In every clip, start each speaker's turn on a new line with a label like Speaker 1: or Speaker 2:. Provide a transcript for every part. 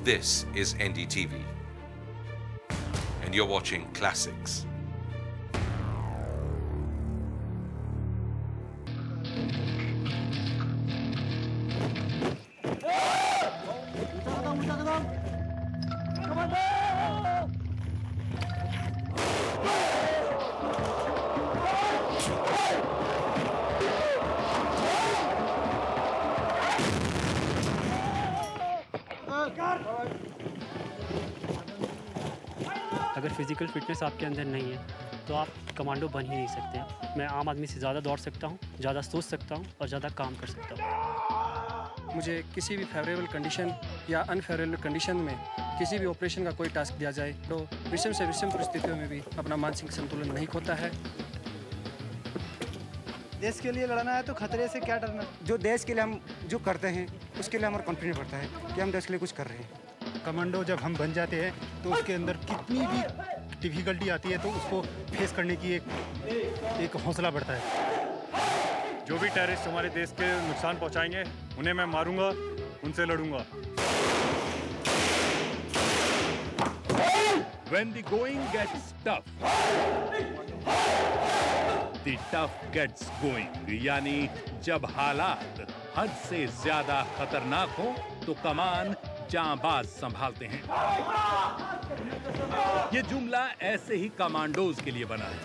Speaker 1: This is NDTV, and you're watching Classics.
Speaker 2: अगर physical fitness आपके अंदर नहीं है तो आप कमांडो बन ही नहीं सकते। मैं आम आदमी से ज़्यादा दौड़ सकता हूँ, ज़्यादा सोच सकता हूँ और ज़्यादा काम कर सकता हूँ।
Speaker 3: मुझे किसी भी फेवरेबल कंडीशन या अनफेवरेबल कंडीशन में किसी भी ऑपरेशन का कोई टास्क दिया जाए तो विषम से विषम परिस्थितियों में भी अपना मानसिक संतुलन नहीं खोता है।
Speaker 4: देश के लिए लड़ना है तो खतरे से क्या डरना।
Speaker 5: जो देश के लिए हम जो करते हैं उसके लिए हमारा कॉन्फिडेंस बढ़ता है कि हम देश के लिए कुछ कर रहे हैं।
Speaker 6: कमांडो जब हम बन जाते हैं तो उसके अंदर कितनी भी डिफिकल्टी आती है तो उसको फेस करने की एक हौसला बढ़ता है।
Speaker 7: जो भी टेररिस्ट हमारे देश के नुकसान पहुंचाएंगे उन्हें मैं मारूंगा, उनसे लड़ूंगा।
Speaker 8: When the going gets tough, the tough gets going। यानी जब हालात हद से ज्यादा खतरनाक हो तो कमान जांबाज संभालते हैं। ये जुमला ऐसे ही कमांडोज के लिए बना है।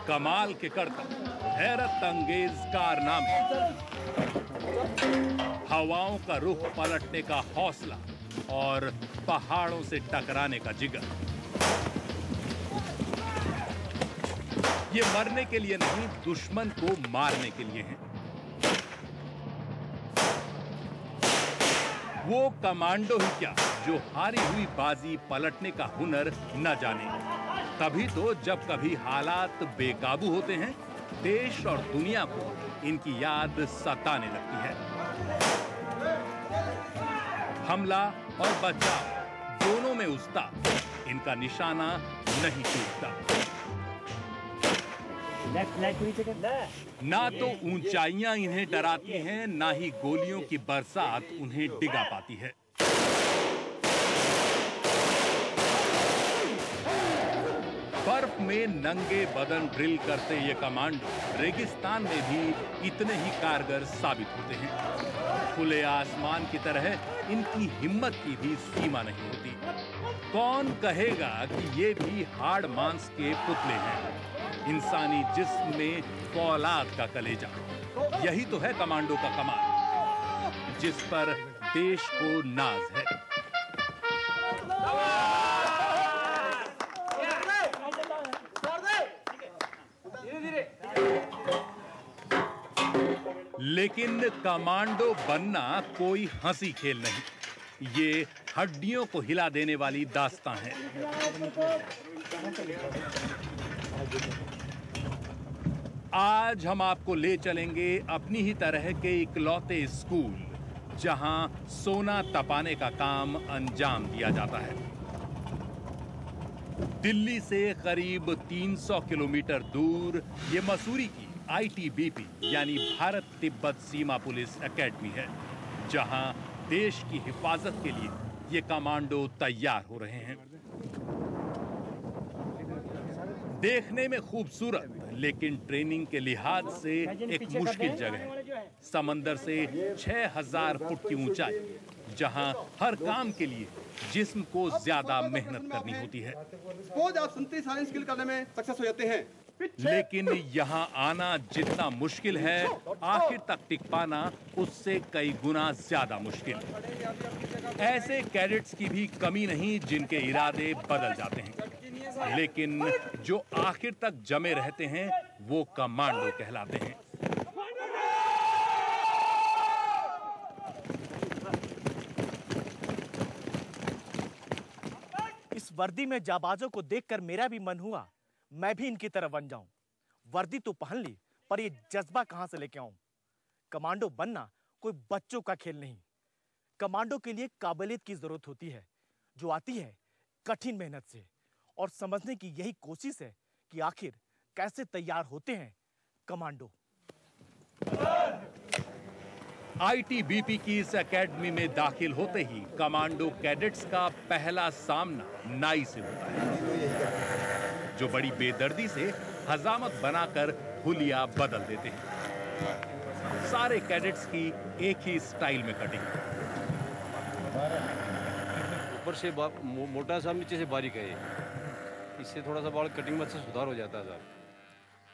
Speaker 8: कमाल के करतब, हैरत अंगेज कारनामे, हवाओं का रुख पलटने का हौसला और पहाड़ों से टकराने का जिगर। ये मरने के लिए नहीं, दुश्मन को मारने के लिए हैं। वो कमांडो ही क्या जो हारी हुई बाजी पलटने का हुनर न जाने। तभी तो जब कभी हालात बेकाबू होते हैं, देश और दुनिया को इनकी याद सताने लगती है। हमला और बचाव दोनों में उस्ताद, इनका निशाना नहीं टूटता। ना तो ऊंचाइयां इन्हें डराती हैं, ना ही गोलियों की बरसात उन्हें डिगा पाती है। बर्फ में नंगे बदन ड्रिल करते ये कमांडो रेगिस्तान में भी इतने ही कारगर साबित होते हैं। खुले आसमान की तरह इनकी हिम्मत की भी सीमा नहीं होती। कौन कहेगा कि ये भी हाड़ मांस के पुतले हैं, इंसानी जिस्म में फौलाद का कलेजा। यही तो है कमांडो का कमाल, जिस पर देश को नाज है। लेकिन कमांडो बनना कोई हंसी खेल नहीं, ये हड्डियों को हिला देने वाली दास्तां है। आज हम आपको ले चलेंगे अपनी ही तरह के इकलौते स्कूल, जहां सोना तपाने का काम अंजाम दिया जाता है। दिल्ली से करीब 300 किलोमीटर दूर ये मसूरी की ITBP यानी भारत तिब्बत सीमा पुलिस एकेडमी है, जहां देश की हिफाजत के लिए ये कमांडो तैयार हो रहे हैं। देखने में खूबसूरत लेकिन ट्रेनिंग के लिहाज से एक मुश्किल जगह है। समंदर से 6000 फुट की ऊंचाई, जहां हर काम के लिए जिस्म को ज्यादा मेहनत करनी होती है।
Speaker 9: आप सुनते सारे स्किल करने में सक्सेस हो जाते हैं,
Speaker 8: लेकिन यहाँ आना जितना मुश्किल है, आखिर तक टिक पाना उससे कई गुना ज्यादा मुश्किल। ऐसे कैडेट्स की भी कमी नहीं जिनके इरादे बदल जाते हैं, लेकिन जो आखिर तक जमे रहते हैं वो कमांडो कहलाते हैं।
Speaker 10: इस वर्दी में जाबाजों को देखकर मेरा भी मन हुआ मैं भी इनकी तरह बन जाऊं। वर्दी तो पहन ली, पर ये जज्बा कहां से लेके आऊं? कमांडो बनना कोई बच्चों का खेल नहीं। कमांडो के लिए काबिलियत की जरूरत होती है, जो आती है कठिन मेहनत से। और समझने की यही कोशिश है कि आखिर कैसे तैयार होते हैं कमांडो।
Speaker 8: आईटीबीपी की इस एकेडमी में दाखिल होते ही कमांडो कैडेट्स का पहला सामना नाई से होता है, जो बड़ी बेदर्दी से हजामत बनाकर हुलिया बदल देते हैं। सारे कैडेट्स की एक ही स्टाइल में कटिंग।
Speaker 11: ऊपर से मोटा सा, नीचे से बारीक है, इससे थोड़ा सा बाल कटिंग में से सुधार हो जाता है साहब।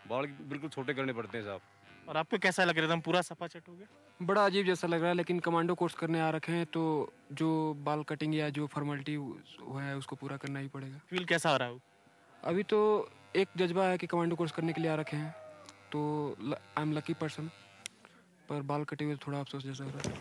Speaker 11: बाल बिल्कुल छोटे करने पड़ते हैं साहब।
Speaker 10: और आपको कैसा लग रहा था? पूरा सपा चट हो गया।
Speaker 3: बड़ा अजीब जैसा लग रहा है, लेकिन कमांडो कोर्स करने आ रखे हैं तो जो बाल कटिंग या जो फॉर्मेलिटी है उसको पूरा करना ही पड़ेगा।
Speaker 10: फील कैसा हो रहा है?
Speaker 3: अभी तो एक जज्बा है कि कमांडो कोर्स करने के लिए आ रखे हैं, तो आई एम लकी पर्सन, पर बाल कटे हुए थोड़ा अफसोस जैसा हो रहा है।